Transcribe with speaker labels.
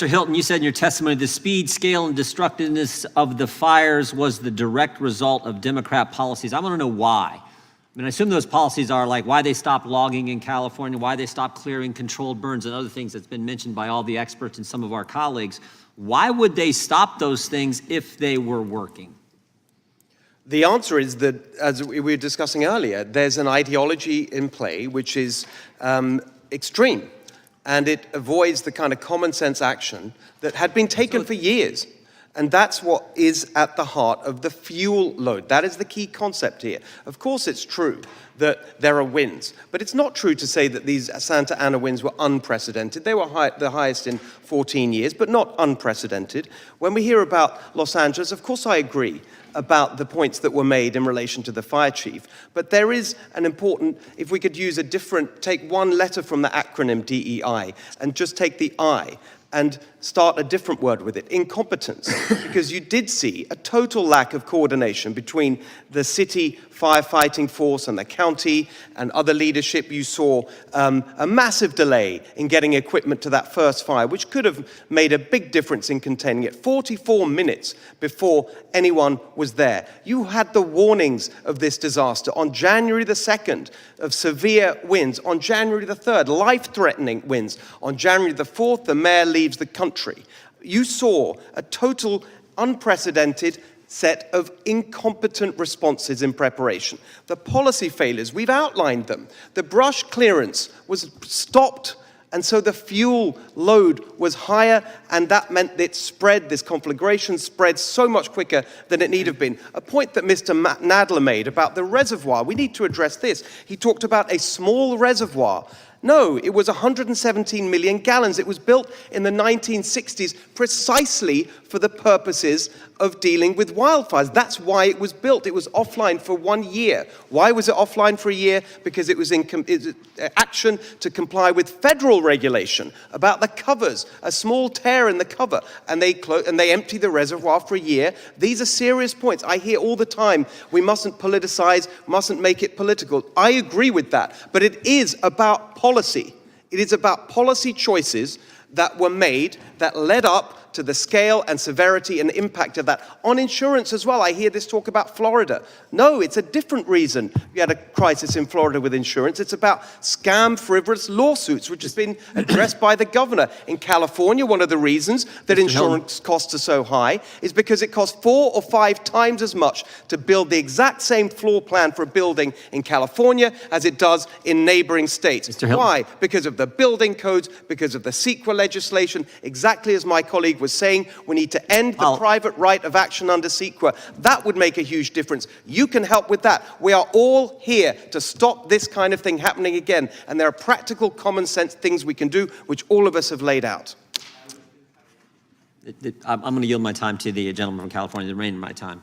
Speaker 1: Mr. Hilton, you said in your testimony the speed, scale, and destructiveness of the fires was the direct result of Democrat policies. I want to know why. I mean, I assume those policies are like why they stopped logging in California, why they stopped clearing controlled burns and other things that's been mentioned by all the experts and some of our colleagues. Why would they stop those things if they were working?
Speaker 2: The answer is that, as we were discussing earlier, there's an ideology in play which is extreme. And it avoids the kind of common sense action that had been taken for years. And that's what is at the heart of the fuel load. That is the key concept here. Of course, it's true that there are winds, but it's not true to say that these Santa Ana winds were unprecedented. They were the highest in 14 years, but not unprecedented. When we hear about Los Angeles, of course I agree about the points that were made in relation to the fire chief. But there is an important, if we could use a different, take one letter from the acronym DEI and just take the I and start a different word with it, incompetence, because you did see a total lack of coordination between the city firefighting force and the county and other leadership. You saw a massive delay in getting equipment to that first fire, which could have made a big difference in containing it. 44 minutes before anyone was there. You had the warnings of this disaster on January the 2nd of severe winds, on January the 3rd, life-threatening winds. On January the 4th, the mayor leaves the country. You saw a total unprecedented set of incompetent responses in preparation. The policy failures, we've outlined them. The brush clearance was stopped, and so the fuel load was higher, and that meant that it spread, this conflagration spread so much quicker than it need have been. A point that Mr. Nadler made about the reservoir, we need to address this. He talked about a small reservoir. No, it was 117 million gallons. It was built in the 1960s precisely for the purposes of dealing with wildfires. That's why it was built. It was offline for 1 year. Why was it offline for a year? Because it was in action to comply with federal regulation about the covers, a small tear in the cover, and they empty the reservoir for a year. These are serious points. I hear all the time, we mustn't politicize, mustn't make it political. I agree with that, but it is about policy. It is about policy choices that were made that led up to the scale and severity and impact of that. On insurance as well, I hear this talk about Florida. No, it's a different reason we had a crisis in Florida with insurance. It's about scam, frivolous lawsuits, which has been addressed by the governor. In California, one of the reasons that insurance costs are so high is because it costs 4 or 5 times as much to build the exact same floor plan for a building in California as it does in neighboring states. Why? Because of the building codes, because of the CEQA legislation, exactly as my colleague was saying, we need to end the private right of action under CEQA. That would make a huge difference. You can help with that. We are all here to stop this kind of thing happening again. And there are practical, common sense things we can do, which all of us have laid out.
Speaker 1: I'm going to yield my time to the gentleman from California, the remainder of my time.